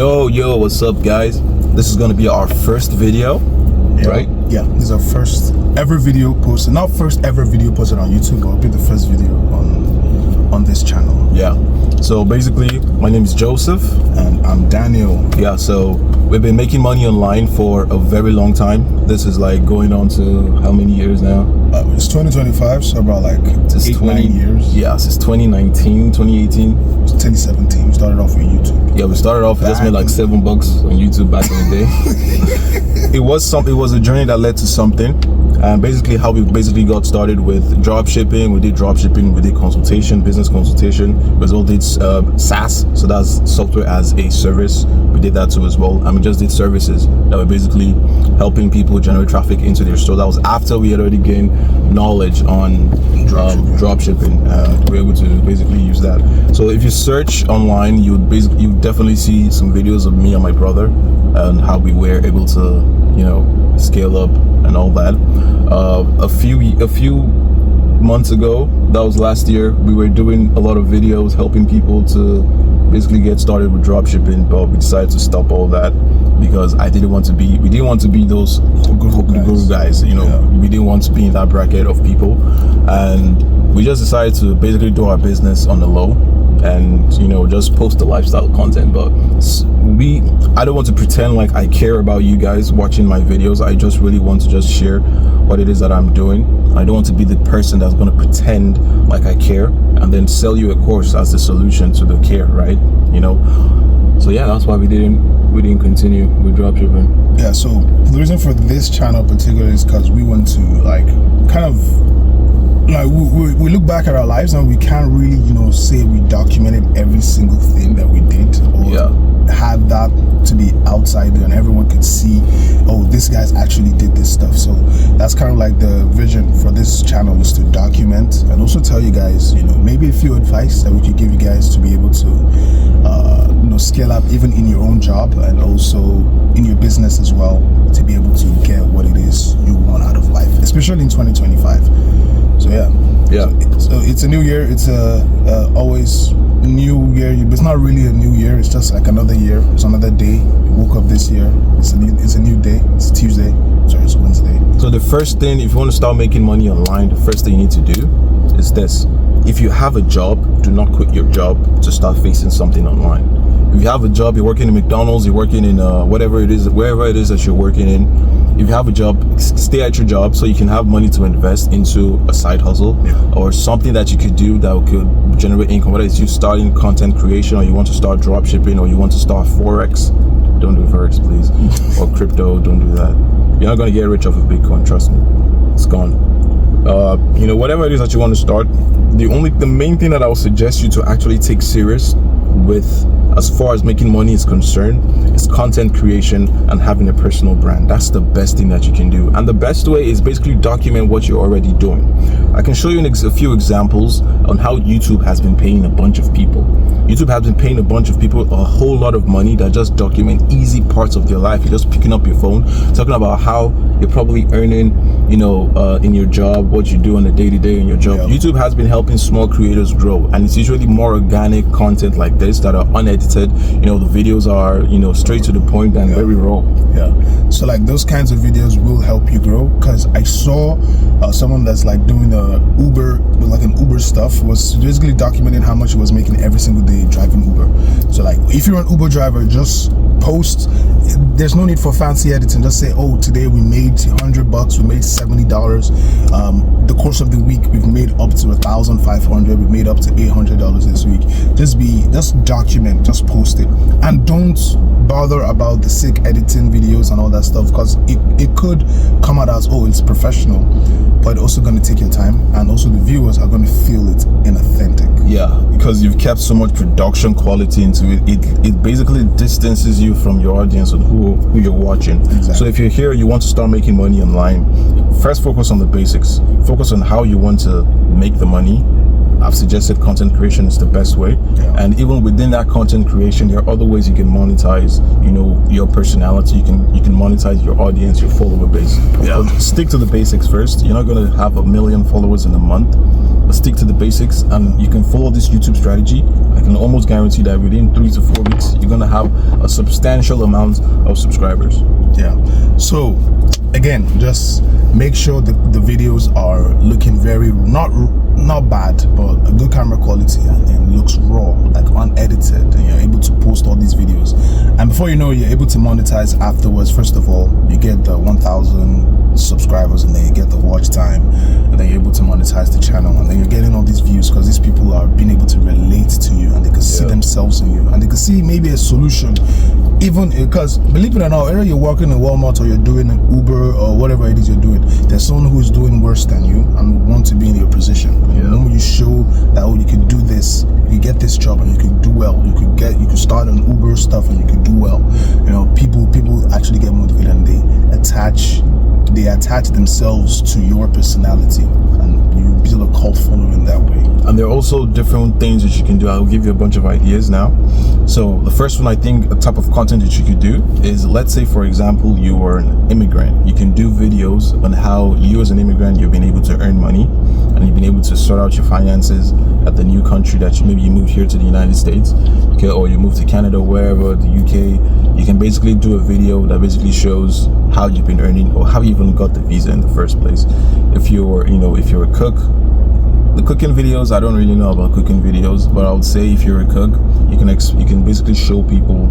Yo, what's up, guys? This is gonna be our first video, right? Yeah, this is our first ever video posted. Not first ever video posted on YouTube, but it'll be the first video on this channel. Yeah. So basically, my name is Joseph. And I'm Daniel. Yeah, so we've been making money online for a very long time. This is like going on to how many years now? It's 2025, so about like Since 9 years. Yeah, since 2019, 2018. It's 2017. We started off with YouTube. Yeah, we started off, we just made like $7 on YouTube back in the day. It was a journey that led to something. And basically how we got started with drop shipping. We did drop shipping, we did consultation, business consultation. We also did SaaS, so that's software as a service. We did that too as well. And we just did services that were basically helping people generate traffic into their store. That was after we had already gained knowledge on drop shipping. We were able to basically use that. So if you search online, you definitely see some videos of me and my brother and how we were able to, scale up and all that. A few months ago, that was last year, we were doing a lot of videos helping people to basically get started with drop shipping, but we decided to stop all that because we didn't want to be those guru guys. We didn't want to be in that bracket of people, and we just decided to basically do our business on the low and just post the lifestyle content. But I don't want to pretend like I care about you guys watching my videos. I just really want to just share what it is that I'm doing. I don't want to be the person that's going to pretend like I care and then sell you a course as the solution to the care, right? So yeah, that's why we didn't continue with dropshipping. Yeah, so the reason for this channel particularly is because we want to we look back at our lives and we can't really say we documented every single thing that we did, or have that to be outside there and everyone could see, oh, this guy's actually did this stuff. So that's kind of like the vision for this channel, is to document and also tell you guys maybe a few advice that we could give you guys to be able to scale up even in your own job and also in your business as well, to be able to get what it is you want out of life, especially in 2025. So so it's a new year. It's always new year, but it's not really a new year. It's just like another year. It's another day. We woke up this year. It's a new day. It's Tuesday. Sorry, it's Wednesday. So the first thing, if you want to start making money online, the first thing you need to do is this. If you have a job, do not quit your job to start facing something online. If you have a job, you're working in McDonald's, you're working in wherever it is that you're working in. If you have a job, stay at your job so you can have money to invest into a side hustle or something that you could do that could generate income, whether it's you starting content creation or you want to start drop shipping or you want to start Forex. Don't do Forex, please. Or crypto, don't do that. You're not going to get rich off of Bitcoin, trust me. It's gone. Whatever it is that you want to start, the main thing that I would suggest you to actually take serious with as far as making money is concerned is content creation and having a personal brand. That's the best thing that you can do, and the best way is basically document what you're already doing. I can show you a few examples on how YouTube has been paying a bunch of people. YouTube has been paying a bunch of people a whole lot of money that just document easy parts of their life. You're just picking up your phone, talking about how you're probably earning, in your job, what you do on a day-to-day in your job. YouTube has been helping small creators grow, and it's usually more organic content like this that are unedited. The videos are, straight to the point and very raw. So like those kinds of videos will help you grow, because I saw someone that's like doing an Uber stuff, was basically documenting how much he was making every single day driving Uber. So like if you're an Uber driver, just post. There's no need for fancy editing. Just say, oh, today we made $100, we made $70. The course of the week we've made up to $1,500. We made up to $800 this week. Just document, just post it, and don't bother about the sick editing videos and all that stuff, because it could come out as, oh, it's professional, but also going to take your time, and also the viewers are going to feel it inauthentic. Because you've kept so much production quality into it. It basically distances you from your audience and who you're watching. Exactly. So if you're here, you want to start making money online, first focus on the basics. Focus on how you want to make the money, I've suggested content creation is the best way. And even within that content creation, there are other ways you can monetize, you know, your personality. You can monetize your audience, your follower base. But stick to the basics first. You're not going to have 1 million followers in a month, but stick to the basics, and you can follow this YouTube strategy. I can almost guarantee that within 3 to 4 weeks, you're going to have a substantial amount of subscribers. So again, just make sure the videos are looking very not bad, but a good camera quality, and looks raw, like unedited, and you're able to post all these videos. And before you know it, you're able to monetize afterwards. First of all, you get the 1,000 subscribers, and then you get the watch time, and then you're able to monetize the channel, and then you're getting all these views because these people are being able to relate to you, and they can see themselves in you, and they can see maybe a solution. Even because, believe it or not, whether you're working in Walmart or you're doing an Uber or whatever it is you're doing, there's someone who is doing worse than you and would want to be in your position. And when you show that, oh, you can do this, you get this job, and you can do well, you can start an Uber stuff and you can do well. You know, people actually get motivated, and they attach themselves to your personality, and you build a cult following that way. And there are also different things that you can do. I'll give you a bunch of ideas now. So the first one, I think, a type of content that you could do is, let's say, for example, you are an immigrant. You can do videos on how you as an immigrant, you've been able to earn money, and you've been able to sort out your finances at the new country that maybe you moved here to the United States, or you moved to Canada, wherever, the UK. You can basically do a video that basically shows how you've been earning, or how you even got the visa in the first place. If you're a cook, the cooking videos, I don't really know about cooking videos, but I would say if you're a cook, you can basically show people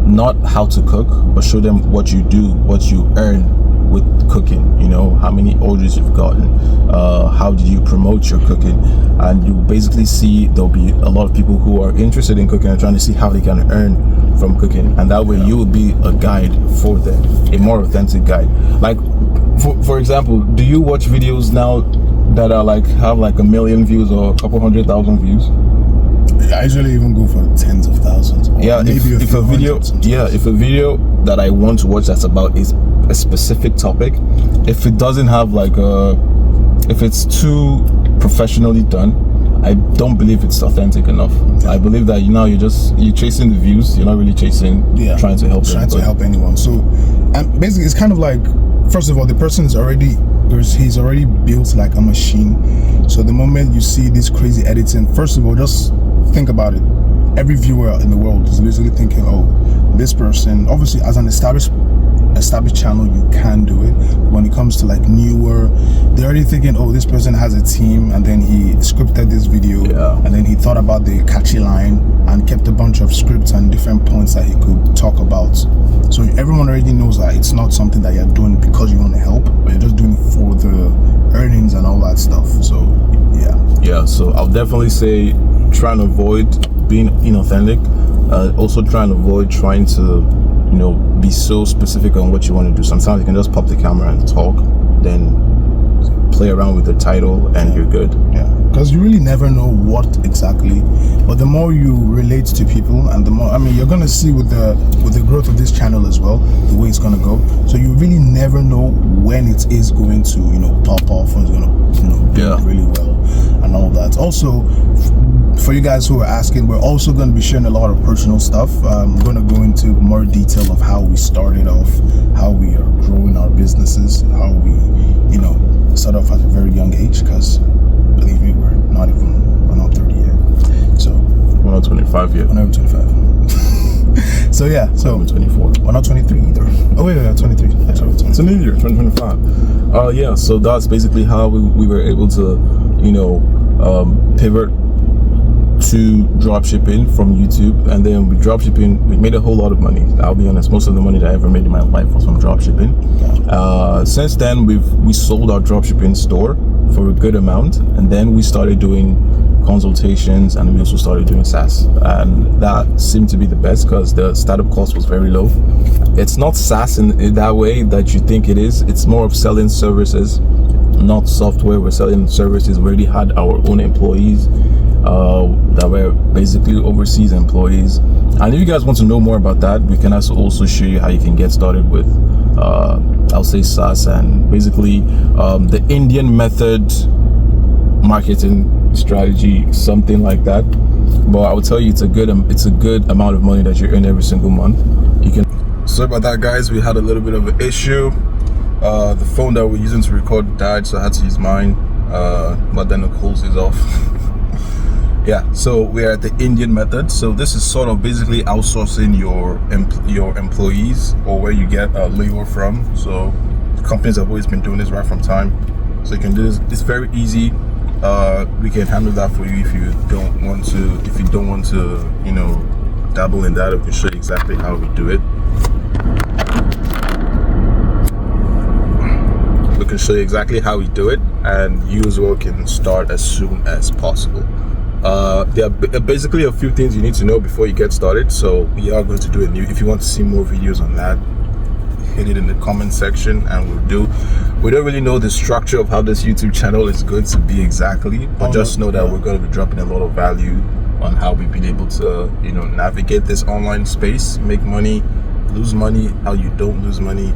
not how to cook, but show them what you do, what you earn with cooking. You know, how many orders you've gotten, how did you promote your cooking, and you basically see there'll be a lot of people who are interested in cooking and trying to see how they can earn from cooking, and that way you will be a guide for them, a more authentic guide. Like for example, do you watch videos now that are have 1 million views or a couple 100,000 views? I usually even go for tens of thousands. If a video that I want to watch that's about is a specific topic, if it doesn't have if it's too professionally done, I don't believe it's authentic enough. I believe that you're chasing the views. You're not really chasing trying to help anyone. So, and basically, it's kind of like, first of all, the person is he's already built like a machine. So the moment you see this crazy editing, first of all, just think about it. Every viewer in the world is basically thinking, oh, this person, obviously as an established channel, you can do it. When it comes to newer, they're already thinking, oh, this person has a team, and then he scripted this video, and then he thought about the catchy line and kept a bunch of scripts and different points that he could talk about. So everyone already knows that it's not something that you're doing because you want to help, but you're just doing it for the earnings and all that stuff. So so I'll definitely say try and avoid being inauthentic. Also try and avoid trying to be so specific on what you want to do. Sometimes you can just pop the camera and talk, then play around with the title, and you're good. Because you really never know what exactly, but the more you relate to people, and the more, you're gonna see with the growth of this channel as well, the way it's gonna go. So you really never know when it is going to pop off, and it's gonna do really well and all that. Also, for you guys who are asking, we're also going to be sharing a lot of personal stuff. I'm going to go into more detail of how we started off, how we are growing our businesses, how we, started off at a very young age, because believe me, we're not 30 yet. So we're not 25 yet. We're not 25. So we're 24. We're not 23 either. Oh wait, 23. It's a new year, 2025. So that's basically how we were able to, pivot to dropshipping from YouTube. And then with dropshipping, we made a whole lot of money. I'll be honest, most of the money that I ever made in my life was from dropshipping. Since then, we sold our dropshipping store for a good amount, and then we started doing consultations, and we also started doing SaaS, and that seemed to be the best because the startup cost was very low. It's not SaaS in that way that you think it is. It's more of selling services, not software. We're selling services. We already had our own employees that were basically overseas employees. And if you guys want to know more about that, we can also show you how you can get started with I'll say SaaS, and basically the Indian method marketing strategy, something like that. But I would tell you, it's a good amount of money that you earn every single month. You can. Sorry about that, guys. We had a little bit of an issue. The phone that we're using to record died, so I had to use mine. But then the calls is off. Yeah, so we're at the Indian method. So this is sort of basically outsourcing your employees, or where you get labor from. So companies have always been doing this right from time. So you can do this. It's very easy. We can handle that for you if you don't want to. If you don't want to, you know, dabble in that, we can show you exactly how we do it. We can show you exactly how we do it, and you as well can start as soon as possible. There are basically a few things you need to know before you get started. So we are going to do a new. If you want to see more videos on that, hit it in the comment section, and we don't really know the structure of how this YouTube channel is going to be exactly, but just know that we're going to be dropping a lot of value on how we've been able to, you know, navigate this online space, make money, lose money, how you don't lose money,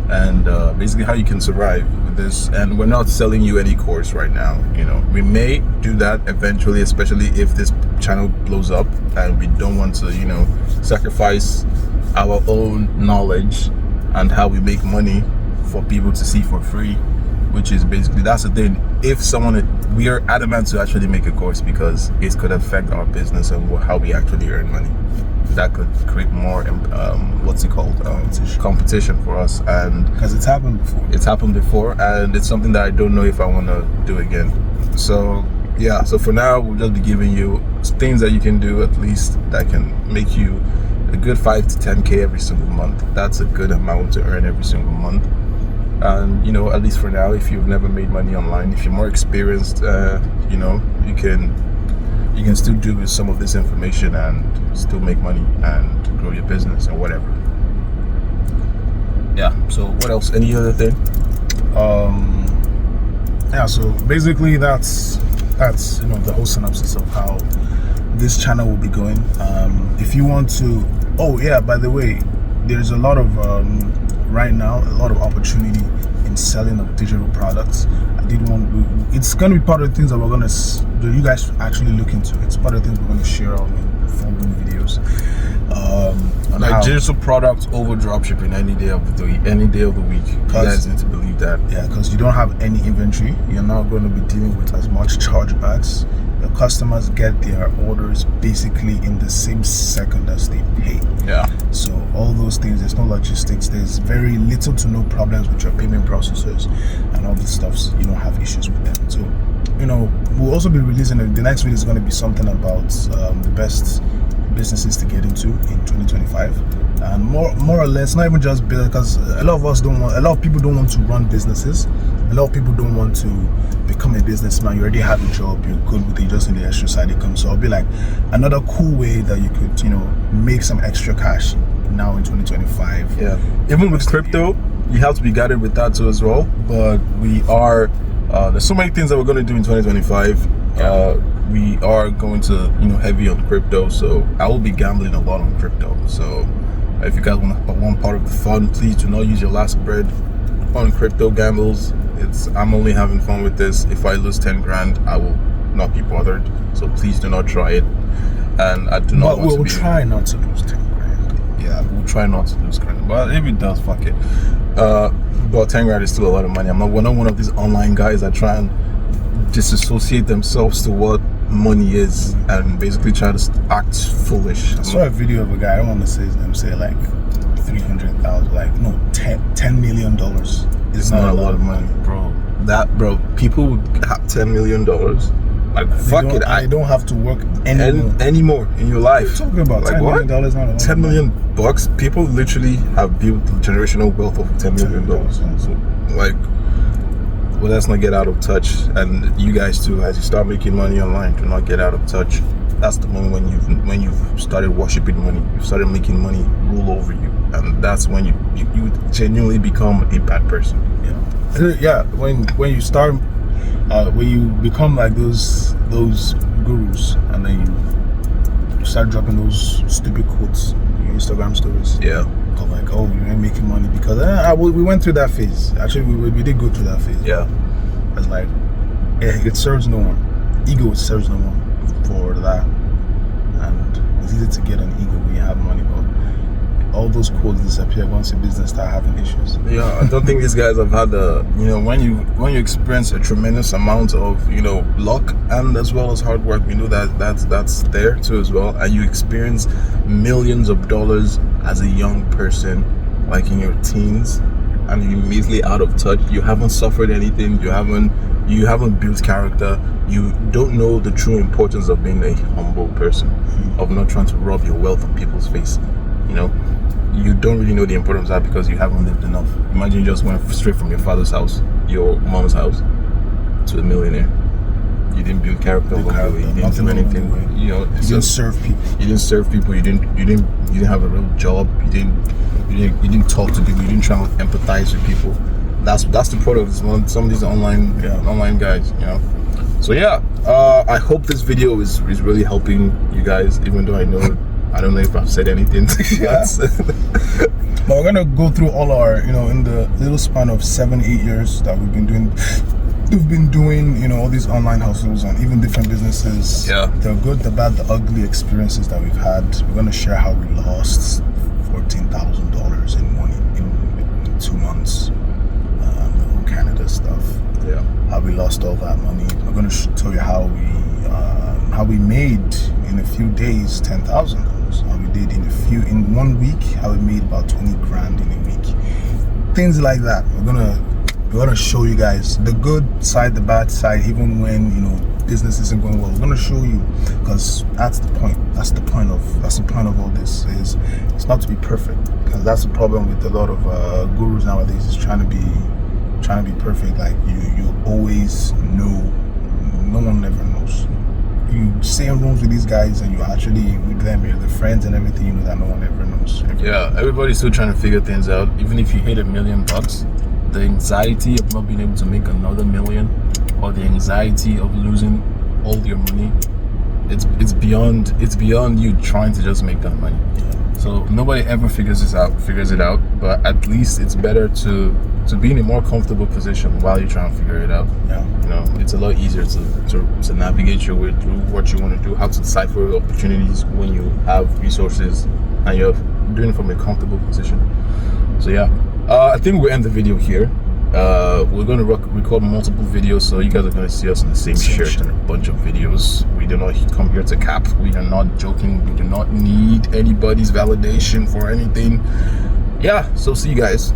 and basically how you can survive with this. And we're not selling you any course right now. You know, we may do that eventually, especially if this channel blows up, and we don't want to, you know, sacrifice our own knowledge and how we make money for people to see for free, which is basically, that's the thing. If we are adamant to actually make a course, because it could affect our business and how we actually earn money. That could create more competition for us, and because it's happened before, and it's something that I don't know if I want to do again. So yeah, so for now we'll just be giving you things that you can do, at least that can make you a good 5 to 10k every single month. That's a good amount to earn every single month. And you know, at least for now, if you've never made money online, if you're more experienced, you know, you can still do with some of this information and still make money and grow your business or whatever. Yeah, so what else? Any other thing? Yeah, so basically that's you know, the whole synopsis of how this channel will be going. If you want to, oh yeah, by the way, there's a lot of right now, a lot of opportunity in selling of digital products. It's going to be part of the things that we're going to, you guys actually look into. It's part of the things we're going to share on in following videos. Like digital products over dropshipping any day of the week. You guys need to believe that. Yeah, because you don't have any inventory. You're not going to be dealing with as much chargebacks. Your customers get their orders basically in the same second as they pay. Yeah. So all those things, there's no logistics. There's very little to no problems with your payment processors and all this stuff. So you don't have issues with them. So, you know, we'll also be releasing the next video is going to be something about the best businesses to get into in 2025, and more or less, not even just business, because a lot of people don't want to run businesses. A lot of people don't want to become a businessman. You already have a job, you're good with it, you just need the extra side income. So it'll be like another cool way that you could, you know, make some extra cash now in 2025. Yeah, even with crypto, you have to be guided with that too as well. But we are there's so many things that we're going to do in 2025. We are going to, you know, heavy on crypto, so I will be gambling a lot on crypto. So if you guys want part of the fun, please do not use your last bread on crypto gambles. I'm only having fun with this. If I lose 10 grand, I will not be bothered. So please do not try it. And I do not. But we'll try not to lose 10 grand. Yeah, we'll try not to lose 10 grand. But if it does, fuck it. But 10 grand is still a lot of money. We're not one of these online guys that try and disassociate themselves to what money is and basically try to act foolish. I saw a video of a guy, I don't want to say his name, say like 300,000, like no, $10 million. It's not a lot of money, bro. People have $10 million. Like, fuck it. I don't have to work anymore in your life. What are you talking about? Like, $10 million not a lot. $10 million bucks. People literally have built generational wealth of $10 million. So, like, well, let's not get out of touch. And you guys too, as you start making money online, do not get out of touch. That's the moment when you've started worshiping money, you've started making money rule over you, and that's when you genuinely become a bad person. Yeah. When you start, when you become like those gurus, and then you start dropping those stupid quotes in your Instagram stories. Yeah. Like, oh, you ain't making money because we went through that phase. Actually, we did go through that phase. Yeah. It's like, It serves no one. Ego, it serves no one for that. And it's easy to get an ego when you have money, but all those quotes disappear once your business start having issues. Yeah, I don't think these guys have had when you experience a tremendous amount of luck and as well as hard work, that's there too as well, and you experience millions of dollars as a young person, like in your teens, and you're immediately out of touch. You haven't suffered anything. You haven't built character. You don't know the true importance of being a humble person, of not trying to rub your wealth on people's face. You don't really know the importance of that because you haven't lived enough. Imagine you just went straight from your father's house, your mom's house, to a millionaire. You didn't build character along the way. You didn't do anything. You didn't serve people. You didn't serve people. You didn't have a real job. You didn't talk to people. You didn't try to empathize with people. That's the product of some of these online guys. So yeah, I hope this video is really helping you guys. Even though I don't know if I've said anything. But we're gonna go through all our, in the little span of 7-8 years that we've been doing, all these online hustles and even different businesses. Yeah. The good, the bad, the ugly experiences that we've had. We're gonna share how we lost $14,000 in money in 2 months. The whole Canada stuff. Yeah. How we lost all that money. We're gonna tell you how we made in a few days $10,000. How we did in 1 week, how we made about 20 grand in a week. Things like that. We're gonna show you guys the good side, the bad side, even when business isn't going well. We're gonna show you, because that's the point. That's the point of all this. Is it's not to be perfect, because that's the problem with a lot of gurus nowadays. Is trying to be perfect. Like you always know. No one ever knows. You stay in rooms with these guys and you actually with them, you're the friends and everything, you know that no one ever knows. Yeah, everybody's still trying to figure things out. Even if you hit $1 million, the anxiety of not being able to make another million, or the anxiety of losing all your money, it's beyond you trying to just make that money. So nobody ever figures it out, but at least it's better to be in a more comfortable position while you're trying to figure it out. Yeah. It's a lot easier to navigate your way through what you want to do, how to decipher opportunities when you have resources and you're doing it from a comfortable position. So yeah, I think we'll end the video here. We're going to record multiple videos, so you guys are going to see us in the same shirt and a bunch of videos. We do not come here to cap. We are not joking. We do not need anybody's validation for anything. Yeah, so see you guys.